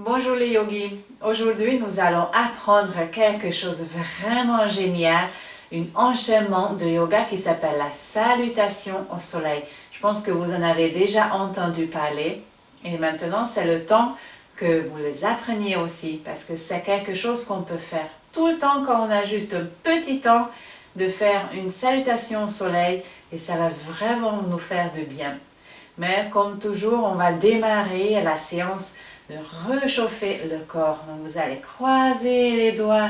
Bonjour les yogis, aujourd'hui nous allons apprendre quelque chose de vraiment génial, un enchaînement de yoga qui s'appelle la salutation au soleil. Je pense que vous en avez déjà entendu parler et maintenant c'est le temps que vous les appreniez aussi parce que c'est quelque chose qu'on peut faire tout le temps quand on a juste un petit temps de faire une salutation au soleil et ça va vraiment nous faire du bien. Mais comme toujours, on va démarrer la séance de réchauffer le corps. Donc vous allez croiser les doigts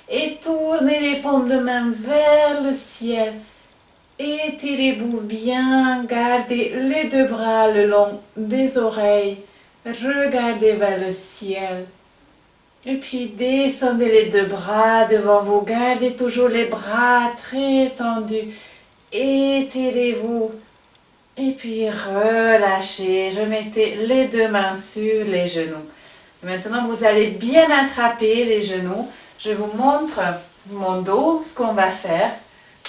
et tourner les paumes de main vers le ciel. Étirez-vous bien, gardez les deux bras le long des oreilles. Regardez vers le ciel. Et puis descendez les deux bras devant vous. Gardez toujours les bras très tendus. Étirez-vous. Et puis relâchez, remettez les deux mains sur les genoux. Maintenant, vous allez bien attraper les genoux. Je vous montre mon dos, ce qu'on va faire.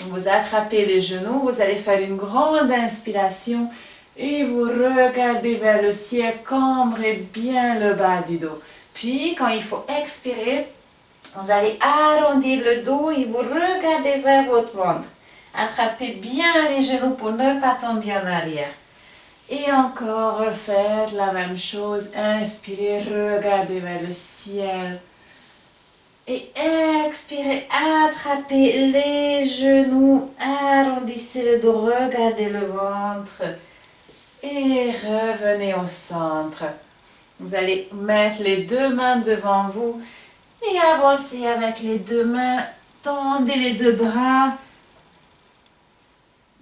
Vous attrapez les genoux, vous allez faire une grande inspiration et vous regardez vers le ciel, cambrez bien le bas du dos. Puis, quand il faut expirer, vous allez arrondir le dos et vous regardez vers votre ventre. Attrapez bien les genoux pour ne pas tomber en arrière. Et encore, refaites la même chose. Inspirez, regardez vers le ciel. Et expirez, attrapez les genoux, arrondissez le dos, regardez le ventre. Et revenez au centre. Vous allez mettre les deux mains devant vous et avancez avec les deux mains. Tendez les deux bras.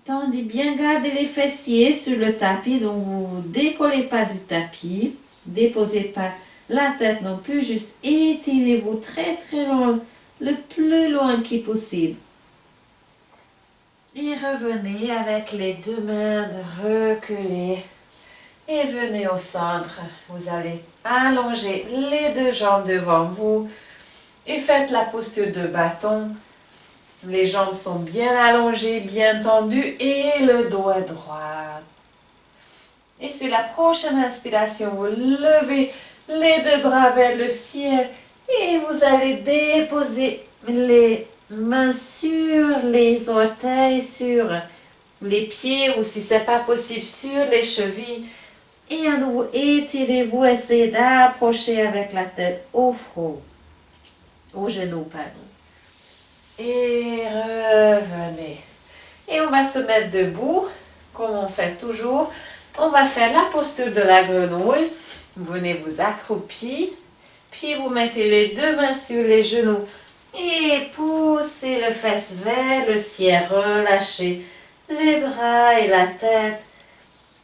Tendez bien, gardez les fessiers sur le tapis, donc vous ne vous décollez pas du tapis. Déposez pas la tête non plus, juste étirez-vous très très loin, le plus loin qui est possible. Et revenez avec les deux mains, reculez et venez au centre. Vous allez allonger les deux jambes devant vous et faites la posture de bâton. Les jambes sont bien allongées, bien tendues et le dos est droit. Et sur la prochaine inspiration, vous levez les deux bras vers le ciel et vous allez déposer les mains sur les orteils, sur les pieds ou si ce n'est pas possible, sur les chevilles. Et à nouveau, étirez-vous, essayez d'approcher avec la tête au front, au genou, pardon. Et revenez. Et on va se mettre debout, comme on fait toujours. On va faire la posture de la grenouille. Venez vous accroupir. Puis vous mettez les deux mains sur les genoux. Et poussez le fesse vers le ciel. Relâchez les bras et la tête.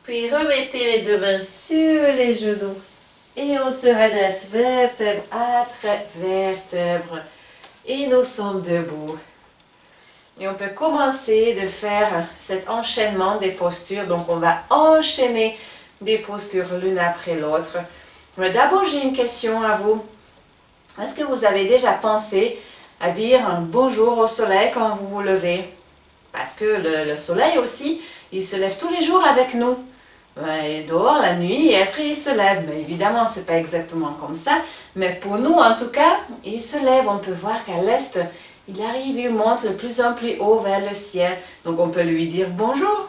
Puis remettez les deux mains sur les genoux. Et on se redresse vertèbre après vertèbre. Et nous sommes debout. Et on peut commencer de faire cet enchaînement des postures. Donc on va enchaîner des postures l'une après l'autre. Mais d'abord j'ai une question à vous. Est-ce que vous avez déjà pensé à dire un bonjour au soleil quand vous vous levez? Parce que le soleil aussi, il se lève tous les jours avec nous. Il dort la nuit et après il se lève. Mais évidemment, ce n'est pas exactement comme ça. Mais pour nous, en tout cas, il se lève. On peut voir qu'à l'est, il arrive, il monte de plus en plus haut vers le ciel. Donc on peut lui dire bonjour.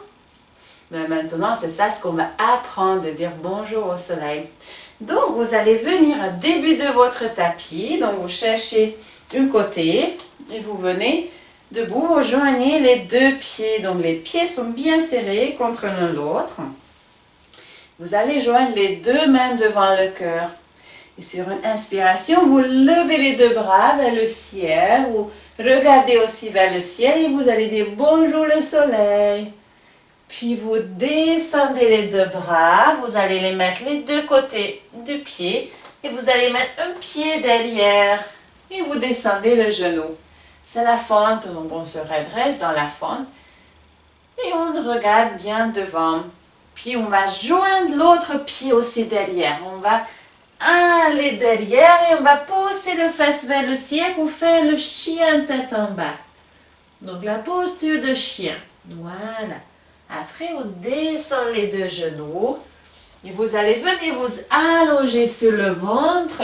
Mais maintenant, c'est ça ce qu'on va apprendre, de dire bonjour au soleil. Donc vous allez venir au début de votre tapis. Donc vous cherchez un côté et vous venez debout, vous joignez les deux pieds. Donc les pieds sont bien serrés contre l'un l'autre. Vous allez joindre les deux mains devant le cœur. Et sur une inspiration, vous levez les deux bras vers le ciel. Vous regardez aussi vers le ciel et vous allez dire bonjour le soleil. Puis vous descendez les deux bras. Vous allez les mettre les deux côtés du pied. Et vous allez mettre un pied derrière. Et vous descendez le genou. C'est la fente. Donc on se redresse dans la fente. Et on regarde bien devant. Puis on va joindre l'autre pied aussi derrière. On va aller derrière et on va pousser le fesse vers le ciel pour faire le chien tête en bas. Donc la posture de chien. Voilà. Après on descend les deux genoux. Et vous allez venir vous allonger sur le ventre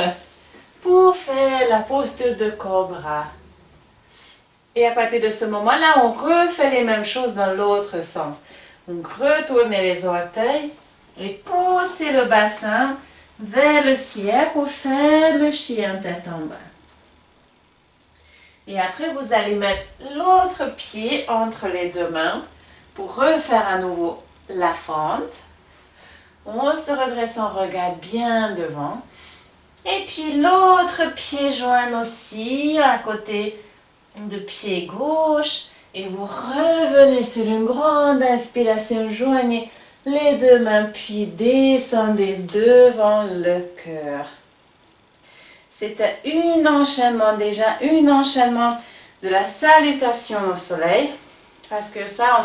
pour faire la posture de cobra. Et à partir de ce moment-là, on refait les mêmes choses dans l'autre sens. Donc retournez les orteils et poussez le bassin vers le ciel pour faire le chien tête en bas. Et après, vous allez mettre l'autre pied entre les deux mains pour refaire à nouveau la fente. On se redresse, on regarde bien devant. Et puis l'autre pied joint aussi à côté du pied gauche. Et vous revenez sur une grande inspiration. Joignez les deux mains puis descendez devant le cœur. C'était un enchaînement déjà, un enchaînement de la salutation au soleil. Parce que ça,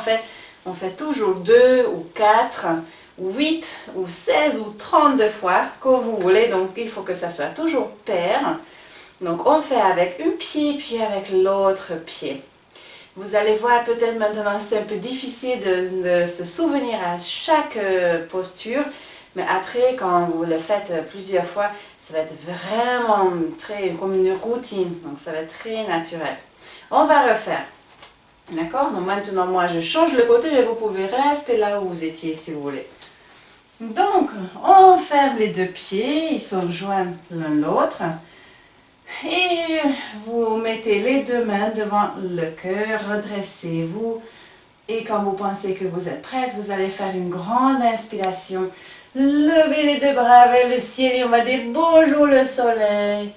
on fait toujours 2 ou 4, ou 8, ou 16, ou 32 fois, comme vous voulez. Donc, il faut que ça soit toujours pair. Donc, on fait avec un pied, puis avec l'autre pied. Vous allez voir peut-être maintenant, c'est un peu difficile de se souvenir à chaque posture. Mais après, quand vous le faites plusieurs fois, ça va être vraiment très comme une routine. Donc, ça va être très naturel. On va refaire. D'accord? Donc, maintenant, moi, je change le côté, mais vous pouvez rester là où vous étiez si vous voulez. Donc, on ferme les deux pieds. Ils sont joints l'un l'autre. Et vous mettez les deux mains devant le cœur. Redressez-vous. Et quand vous pensez que vous êtes prête, vous allez faire une grande inspiration. Levez les deux bras vers le ciel et on va dire bonjour le soleil.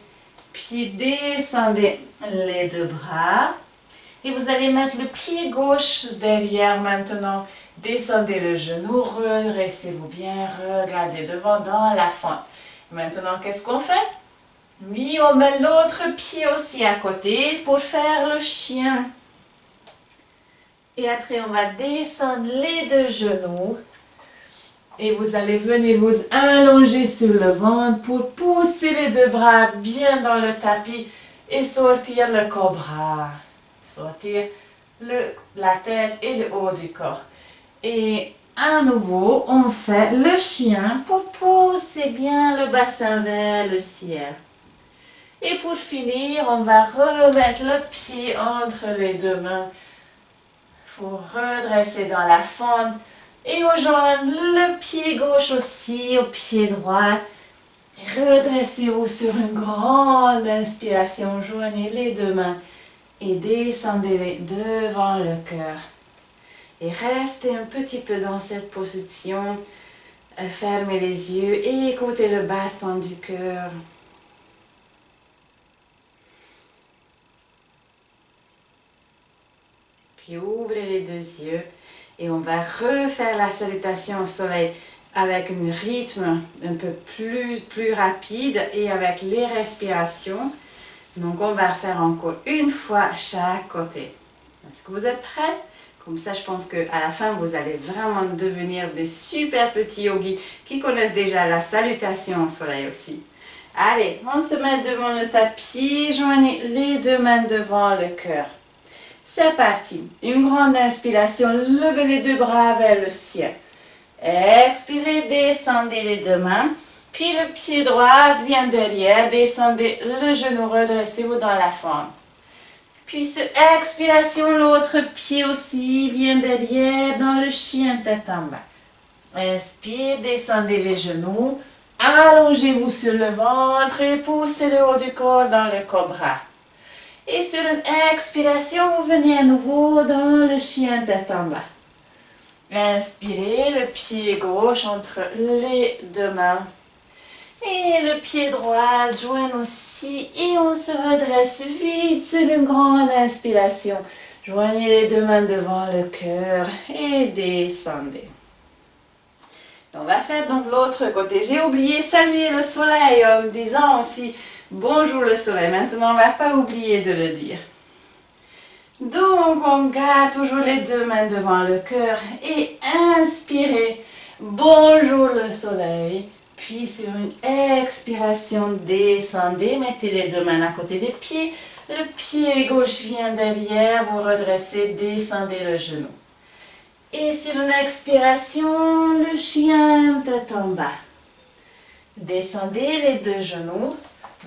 Puis descendez les deux bras. Et vous allez mettre le pied gauche derrière maintenant. Descendez le genou, redressez-vous bien, regardez devant dans la fente. Maintenant, qu'est-ce qu'on fait? Oui, on met l'autre pied aussi à côté pour faire le chien. Et après, on va descendre les deux genoux. Et vous allez venir vous allonger sur le ventre pour pousser les deux bras bien dans le tapis et sortir le cobra. Sortir la tête et le haut du corps. Et à nouveau, on fait le chien pour pousser bien le bassin vers le ciel. Et pour finir, on va remettre le pied entre les deux mains. Il faut redresser dans la fente. Et rejoindre le pied gauche aussi au pied droit. Redressez-vous sur une grande inspiration. Joignez les deux mains et descendez-les devant le cœur. Et restez un petit peu dans cette position. Fermez les yeux et écoutez le battement du cœur. Puis ouvrez les deux yeux. Et on va refaire la salutation au soleil avec un rythme un peu plus rapide et avec les respirations. Donc, on va faire encore une fois chaque côté. Est-ce que vous êtes prêts? Comme ça, je pense qu'à la fin, vous allez vraiment devenir des super petits yogis qui connaissent déjà la salutation au soleil aussi. Allez, on se met devant le tapis, joignez les deux mains devant le cœur. C'est parti. Une grande inspiration. Levez les deux bras vers le ciel. Expirez, descendez les deux mains. Puis le pied droit vient derrière. Descendez le genou, redressez-vous dans la fente. Puis sur expiration, l'autre pied aussi vient derrière dans le chien tête en bas. Inspire, descendez les genoux. Allongez-vous sur le ventre et poussez le haut du corps dans le cobra. Et sur une expiration, vous venez à nouveau dans le chien tête en bas. Inspirez, le pied gauche entre les deux mains. Et le pied droit joint aussi. Et on se redresse vite sur une grande inspiration. Joignez les deux mains devant le cœur et descendez. On va faire donc l'autre côté. J'ai oublié saluer le soleil en disant aussi bonjour le soleil. Maintenant, on ne va pas oublier de le dire. Donc, on garde toujours les deux mains devant le cœur et inspirez. Bonjour le soleil. Puis sur une expiration, descendez. Mettez les deux mains à côté des pieds. Le pied gauche vient derrière. Vous redressez, descendez le genou. Et sur une expiration, le chien tête en bas. Descendez les deux genoux.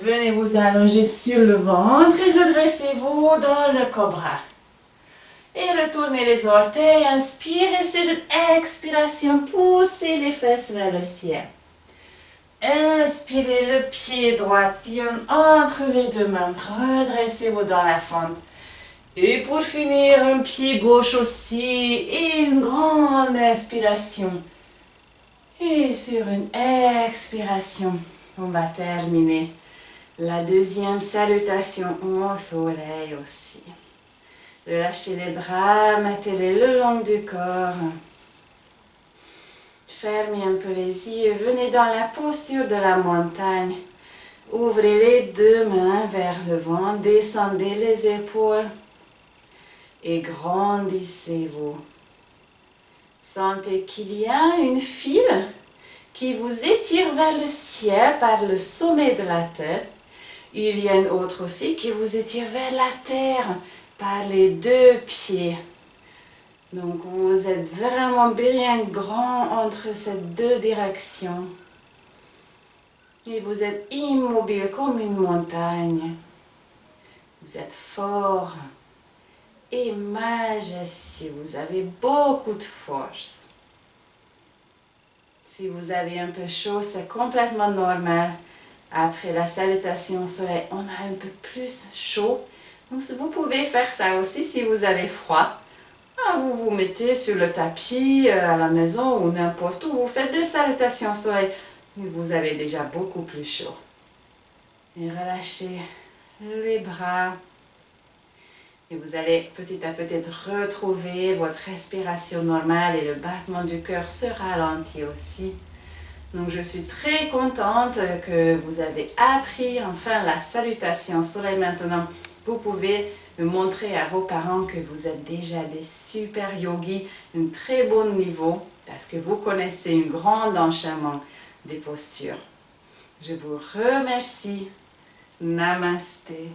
Venez vous allonger sur le ventre et redressez-vous dans le cobra. Et retournez les orteils, inspirez sur une expiration, poussez les fesses vers le ciel. Inspirez, le pied droit vient entre les deux mains, redressez-vous dans la fente. Et pour finir, un pied gauche aussi et une grande inspiration. Et sur une expiration, on va terminer la deuxième salutation au soleil aussi. Relâchez les bras, mettez-les le long du corps. Fermez un peu les yeux, venez dans la posture de la montagne. Ouvrez les deux mains vers le vent, descendez les épaules et grandissez-vous. Sentez qu'il y a une file qui vous étire vers le ciel par le sommet de la tête. Il y a une autre aussi qui vous étire vers la terre par les deux pieds. Donc vous êtes vraiment bien grand entre ces deux directions. Et vous êtes immobile comme une montagne. Vous êtes fort et majestueux. Vous avez beaucoup de force. Si vous avez un peu chaud, c'est complètement normal. Après la salutation au soleil, on a un peu plus chaud. Donc vous pouvez faire ça aussi si vous avez froid. Vous vous mettez sur le tapis à la maison ou n'importe où. Vous faites deux salutations au soleil. Mais vous avez déjà beaucoup plus chaud. Et relâchez les bras. Et vous allez petit à petit retrouver votre respiration normale et le battement du cœur se ralentit aussi. Donc je suis très contente que vous avez appris enfin la salutation au soleil maintenant. Vous pouvez montrer à vos parents que vous êtes déjà des super yogis, un très bon niveau, parce que vous connaissez un grand enchaînement des postures. Je vous remercie. Namasté.